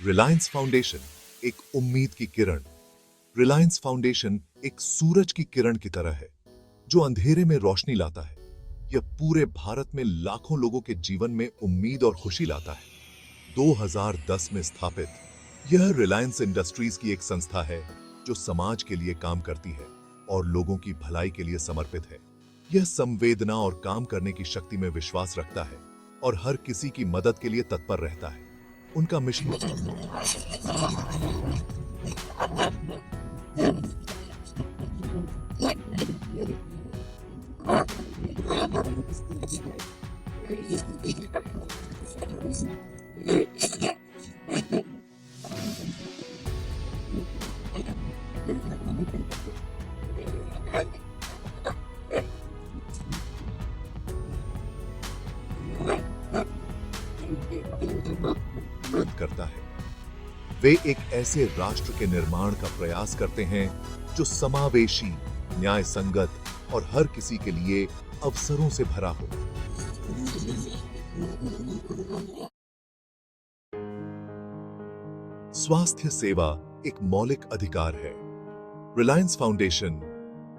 Reliance foundation एक उम्मीद की किरण। रिलायंस फाउंडेशन एक सूरज की किरण की तरह है जो अंधेरे में रोशनी लाता है। यह पूरे भारत में लाखों लोगों के जीवन में उम्मीद और खुशी लाता है। 2010 में स्थापित यह रिलायंस इंडस्ट्रीज की एक संस्था है जो समाज के लिए काम करती है और लोगों की भलाई के लिए समर्पित है। यह संवेदना और काम करने की शक्ति में विश्वास रखता है और हर किसी की मदद के लिए तत्पर रहता है। उनका मिशन करता है। वे एक ऐसे राष्ट्र के निर्माण का प्रयास करते हैं जो समावेशी, न्याय संगत और हर किसी के लिए अवसरों से भरा हो। स्वास्थ्य सेवा एक मौलिक अधिकार है। रिलायंस फाउंडेशन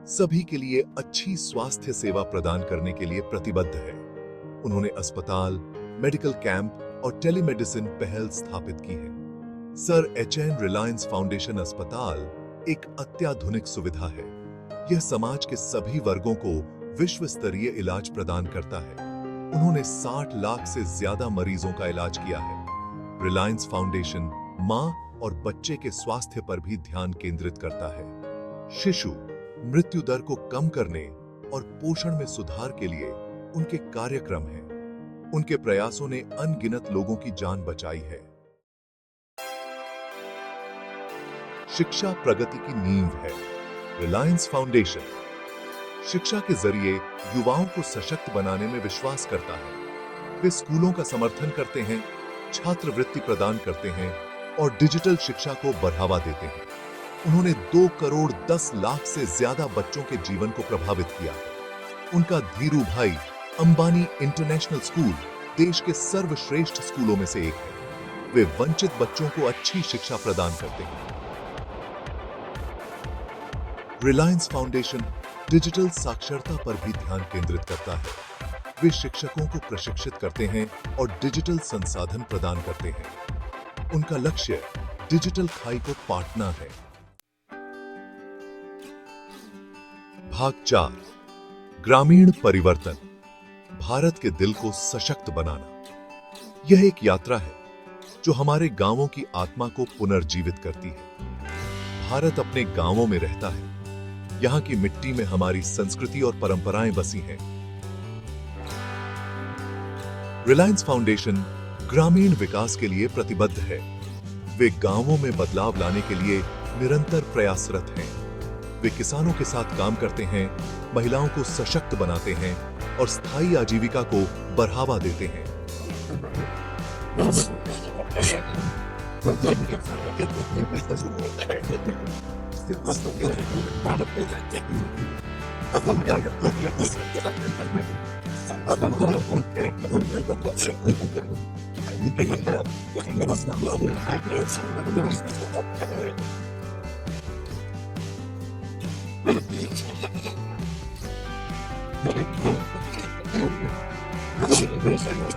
सभी के लिए अच्छी स्वास्थ्य सेवा प्रदान करने के लिए प्रतिबद्ध है। उन्होंने अस्पताल, मेडिकल कैंप और टेलीमेडिसिन पहल स्थापित की है। Sir H.N.. रिलायंस फाउंडेशन अस्पताल एक अत्याधुनिक सुविधा है। यह समाज के सभी वर्गों को विश्व स्तरीय इलाज प्रदान करता है। उन्होंने 60 लाख से ज्यादा मरीजों का इलाज किया है। रिलायंस फाउंडेशन मां और बच्चे के स्वास्थ्य पर भी ध्यान केंद्रित करता है। शिशु मृत्यु दर को कम करने और पोषण में सुधार के लिए उनके कार्यक्रम हैं। उनके प्रयासों ने अनगिनत लोगों की जान बचाई है। शिक्षा प्रगति की नींव है। रिलायंस फाउंडेशन शिक्षा के जरिए युवाओं को सशक्त बनाने में विश्वास करता है। वे स्कूलों का समर्थन करते हैं, छात्रवृत्ति प्रदान करते हैं और डिजिटल शिक्षा को बढ़ावा देते हैं। उन्होंने 2 करोड़ 10 लाख से ज्यादा बच्चों के जीवन को प्रभावित किया। उनका धीरू भाई अंबानी इंटरनेशनल स्कूल देश के सर्वश्रेष्ठ स्कूलों में से एक है। वे वंचित बच्चों को अच्छी शिक्षा प्रदान करते हैं। रिलायंस फाउंडेशन डिजिटल साक्षरता पर भी ध्यान केंद्रित करता है। वे शिक्षकों को प्रशिक्षित करते हैं और डिजिटल संसाधन प्रदान करते हैं। उनका लक्ष्य डिजिटल खाई को पाटना है। भाग 4 ग्रामीण परिवर्तन, भारत के दिल को सशक्त बनाना। यह एक यात्रा है जो हमारे गांवों की आत्मा को पुनर्जीवित करती है। भारत अपने गांवों में रहता है। यहाँ की मिट्टी में हमारी संस्कृति और परंपराएं बसी हैं। रिलायंस फाउंडेशन ग्रामीण विकास के लिए प्रतिबद्ध है। वे गांवों में बदलाव लाने के लिए निरंतर प्रयासरत हैं। वे किसानों के साथ काम करते हैं, महिलाओं को सशक्त बनाते हैं और स्थायी आजीविका को बढ़ावा देते हैं।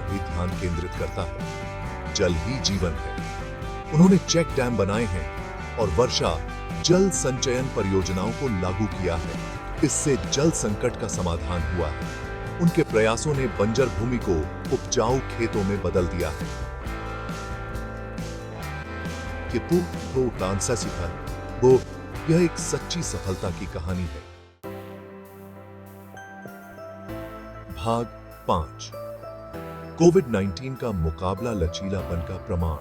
भी ध्यान केंद्रित करता है। जल ही जीवन है। उन्होंने चेक डैम बनाए हैं और वर्षा जल संचयन परियोजनाओं को लागू किया है। इससे जल संकट का समाधान हुआ है। उनके प्रयासों ने बंजर भूमि को उपजाऊ खेतों में बदल दिया है। यह एक सच्ची सफलता की कहानी है। भाग 5 कोविड-19 का मुकाबला लचीलापन का प्रमाण।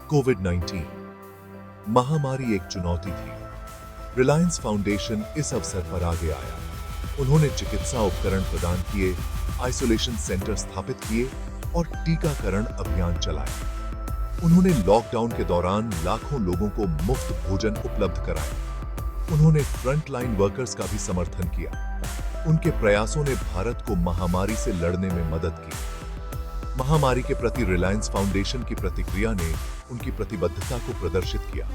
कोविड-19 महामारी एक चुनौती थी। रिलायंस फाउंडेशन इस अवसर पर आगे आया। उन्होंने चिकित्सा उपकरण प्रदान किए, आइसोलेशन सेंटर स्थापित किए और टीकाकरण अभियान चलाए। उन्होंने लॉकडाउन के दौरान लाखों लोगों को मुफ्त भोजन उपलब्ध कराया। उन्होंने फ्रंटलाइन वर्कर्स का भी समर्थन किया। उनके प्रयासों ने भारत को महामारी से लड़ने में मदद की। महामारी के प्रति रिलायंस फाउंडेशन की प्रतिक्रिया ने उनकी प्रतिबद्धता को प्रदर्शित किया।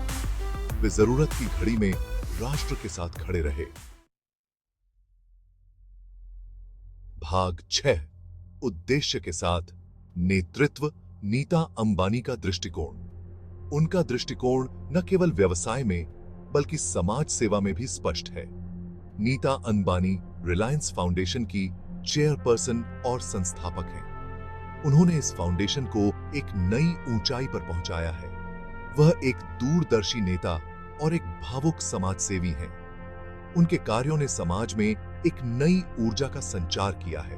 वे जरूरत की घड़ी में राष्ट्र के साथ खड़े रहे। भाग 6 उद्देश्य के साथ नेतृत्व। नीता अंबानी का दृष्टिकोण। उनका दृष्टिकोण न केवल व्यवसाय में बल्कि समाज सेवा में भी स्पष्ट है। नीता अंबानी रिलायंस फाउंडेशन की चेयरपर्सन और संस्थापक हैं। उन्होंने इस फाउंडेशन को एक नई ऊंचाई पर पहुंचाया है। वह एक दूरदर्शी नेता और एक भावुक समाजसेवी हैं। उनके कार्यों ने समाज में एक नई ऊर्जा का संचार किया है।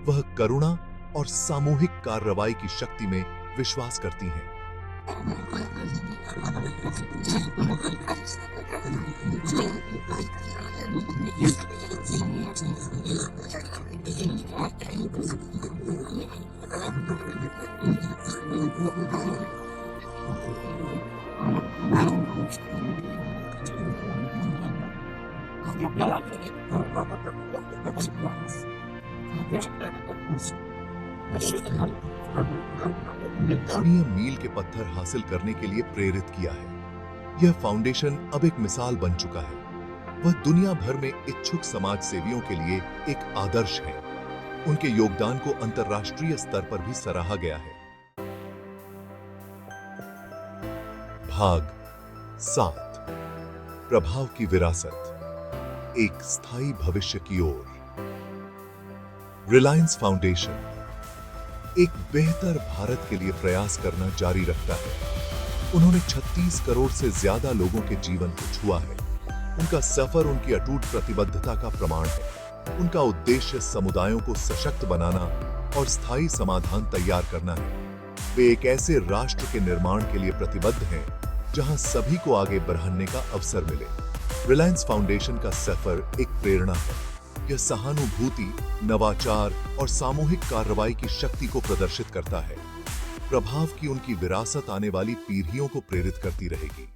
वह करुणा और सामूहिक कार्रवाई की शक्ति में विश्वास करती हैं। दुनिया मील के पत्थर हासिल करने के लिए प्रेरित किया है। यह फाउंडेशन अब एक मिसाल बन चुका है। वह दुनिया भर में इच्छुक समाज सेवियों के लिए एक आदर्श है। उनके योगदान को अंतर्राष्ट्रीय स्तर पर भी सराहा गया है। भाग 7 प्रभाव की विरासत। एक स्थायी भविष्य की ओर। रिलायंस फाउंडेशन एक बेहतर भारत के लिए प्रयास करना जारी रखता है। उन्होंने 36 करोड़ से ज्यादा लोगों के जीवन को छुआ है। उनका सफर उनकी अटूट प्रतिबद्धता का प्रमाण है। उनका उद्देश्य समुदायों को सशक्त बनाना और स्थायी समाधान तैयार करना है। वे एक ऐसे राष्ट्र के निर्माण के लिए प्रतिबद्ध हैं जहां सभी को आगे बढ़ने का अवसर मिले। रिलायंस फाउंडेशन का सफर एक प्रेरणा है। यह सहानुभूति, नवाचार और सामूहिक कार्रवाई की शक्ति को प्रदर्शित करता है। प्रभाव की उनकी विरासत आने वाली पीढ़ियों को प्रेरित करती रहेगी।